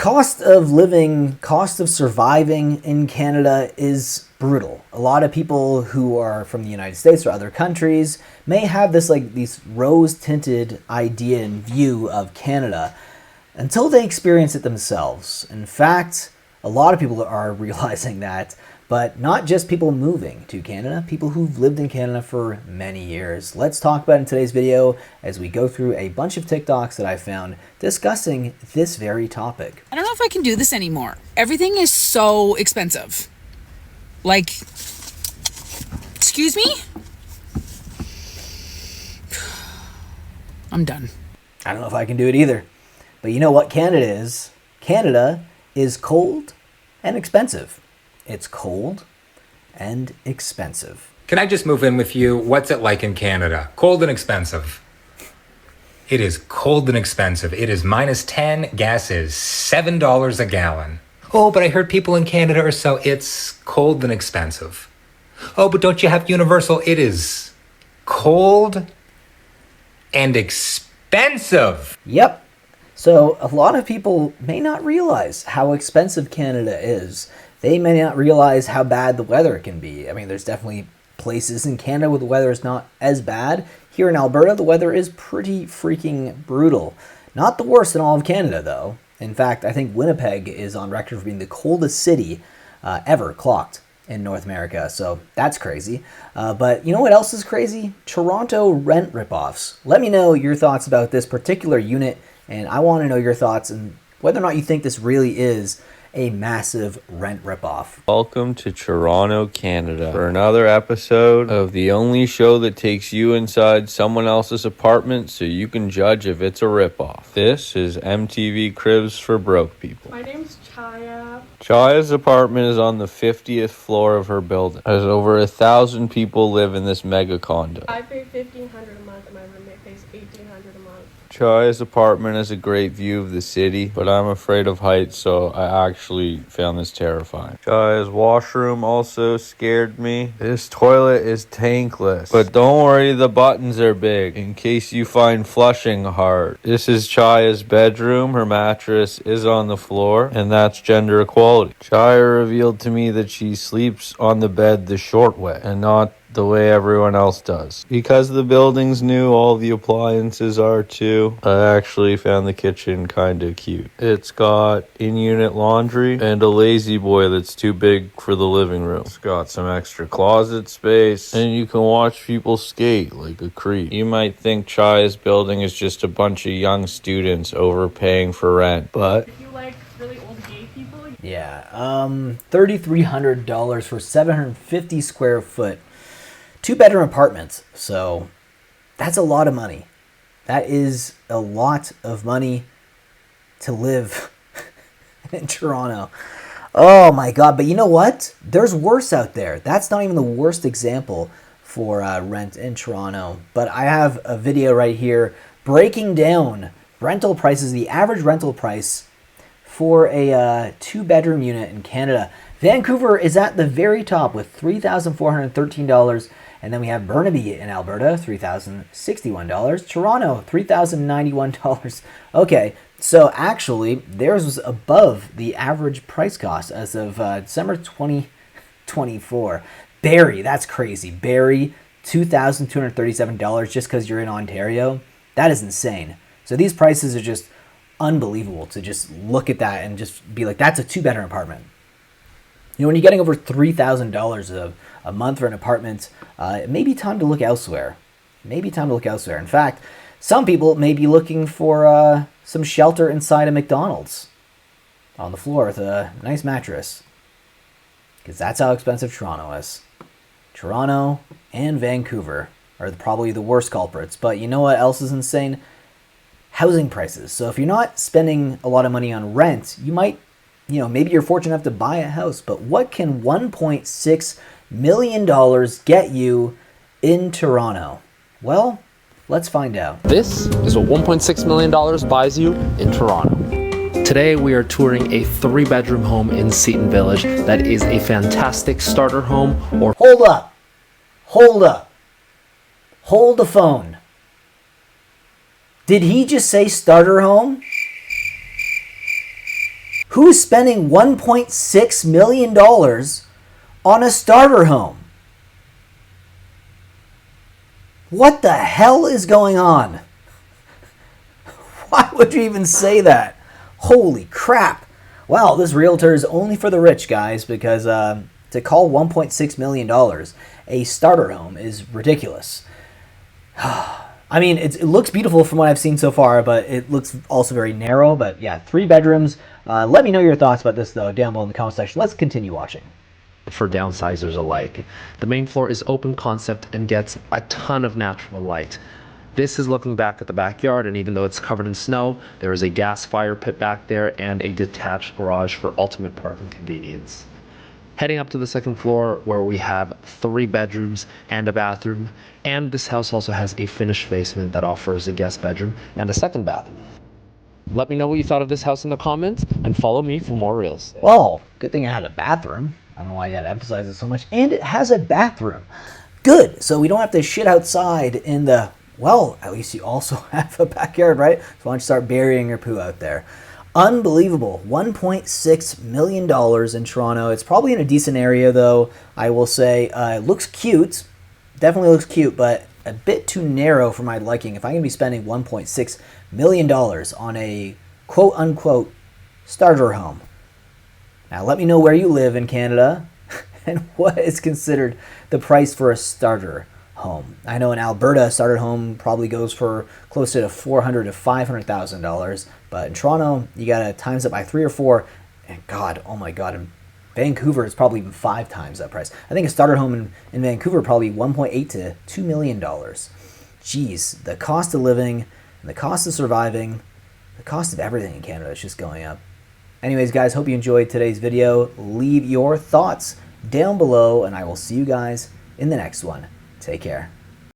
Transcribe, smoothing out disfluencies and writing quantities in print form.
cost of living, cost of surviving in Canada is brutal. A lot of people who are from the United States or other countries may have these rose-tinted idea and view of Canada until they experience it themselves. In fact, a lot of people are realizing that, but not just people moving to Canada, people who've lived in Canada for many years. Let's talk about it in today's video as we go through a bunch of TikToks that I found discussing this very topic. I don't know if I can do this anymore. Everything is so expensive. Like, excuse me? I'm done. I don't know if I can do it either. But you know what Canada is? Canada is cold and expensive. It's cold and expensive. Can I just move in with you? What's it like in Canada? Cold and expensive. It is cold and expensive. It is -10. Gas is $7 a gallon. Oh, but I heard people in Canada are so it's cold and expensive. Oh, but don't you have universal? It is cold and expensive. Yep. So a lot of people may not realize how expensive Canada is. They may not realize how bad the weather can be. I mean, there's definitely places in Canada where the weather is not as bad. Here in Alberta, the weather is pretty freaking brutal. Not the worst in all of Canada, though. In fact, I think Winnipeg is on record for being the coldest city ever clocked in North America. So that's crazy. But you know what else is crazy? Toronto rent ripoffs. Let me know your thoughts about this particular unit, and I want to know your thoughts and whether or not you think this really is a massive rent ripoff. Welcome to Toronto, Canada, for another episode of the only show that takes you inside someone else's apartment so you can judge if it's a ripoff. This is MTV Cribs for Broke People. My name's Chaya. Chaya's apartment is on the 50th floor of her building. As over 1,000 people live in this mega condo. I pay $1,500 a month and my roommate pays $1,800 a month. Chaya's apartment has a great view of the city, but I'm afraid of heights, so I actually found this terrifying. Chaya's washroom also scared me. This toilet is tankless, but don't worry, the buttons are big in case you find flushing hard. This is Chaya's bedroom. Her mattress is on the floor, and that's gender equality. Chaya revealed to me that she sleeps on the bed the short way and not the way everyone else does. Because the building's new, all the appliances are too. I actually found the kitchen kind of cute. It's got in-unit laundry and a lazy boy that's too big for the living room. It's got some extra closet space, and you can watch people skate like a creep. You might think Chaya's building is just a bunch of young students overpaying for rent, but If you like really old gay people, Yeah, $3,300 for 750 square foot. 2-bedroom apartments. So that's a lot of money. That is a lot of money to live in Toronto. Oh my God. But you know what? There's worse out there. That's not even the worst example for rent in Toronto. But I have a video right here breaking down rental prices, the average rental price for a 2-bedroom unit in Canada. Vancouver is at the very top with $3,413. And then we have Burnaby in Alberta, $3,061. Toronto, $3,091. Okay, so actually, theirs was above the average price cost as of December 2024. Barrie, that's crazy. Barrie, $2,237 just because you're in Ontario. That is insane. So these prices are just unbelievable to just look at that and just be like, that's a 2-bedroom apartment. You know, when you're getting over $3,000 a month for an apartment, it may be time to look elsewhere. Maybe time to look elsewhere. In fact, some people may be looking for some shelter inside a McDonald's on the floor with a nice mattress. Because that's how expensive Toronto is. Toronto and Vancouver are probably the worst culprits. But you know what else is insane? Housing prices. So if you're not spending a lot of money on rent, you might, maybe you're fortunate enough to buy a house. But what can $1.6 million get you in Toronto? Well, let's find out. This is what $1.6 million buys you in Toronto. Today we are touring a 3-bedroom home in Seton Village that is a fantastic starter home or... Hold up. Hold the phone. Did he just say starter home? Who's spending $1.6 million on a starter home? What the hell is going on? Why would you even say that? Holy crap. Well, this realtor is only for the rich, guys, because to call $1.6 million a starter home is ridiculous. I mean, it looks beautiful from what I've seen so far, but it looks also very narrow. But yeah, 3 bedrooms. Let me know your thoughts about this, though, down below in the comment section. Let's continue watching. For downsizers alike. The main floor is open concept and gets a ton of natural light. This is looking back at the backyard, and even though it's covered in snow, there is a gas fire pit back there and a detached garage for ultimate parking convenience. Heading up to the second floor, where we have 3 bedrooms and a bathroom, and this house also has a finished basement that offers a guest bedroom and a second bathroom. Let me know what you thought of this house in the comments, and follow me for more real estate. Well, good thing it had a bathroom. I don't know why you had to emphasize it so much. And it has a bathroom. Good. So we don't have to shit outside in the, well, at least you also have a backyard, right? So why don't you start burying your poo out there? Unbelievable. $1.6 million in Toronto. It's probably in a decent area, though, I will say. It looks cute. Definitely looks cute, but a bit too narrow for my liking. If I'm going to be spending $1.6 million on a quote-unquote starter home. Now, let me know where you live in Canada and what is considered the price for a starter home. I know in Alberta, a starter home probably goes for closer to $400,000 to $500,000, but in Toronto, you gotta times it by 3 or 4. And God, oh my God, in Vancouver, it's probably even 5 times that price. I think a starter home in Vancouver probably $1.8 to $2 million. Jeez, the cost of living, and the cost of surviving, the cost of everything in Canada is just going up. Anyways, guys, hope you enjoyed today's video. Leave your thoughts down below, and I will see you guys in the next one. Take care.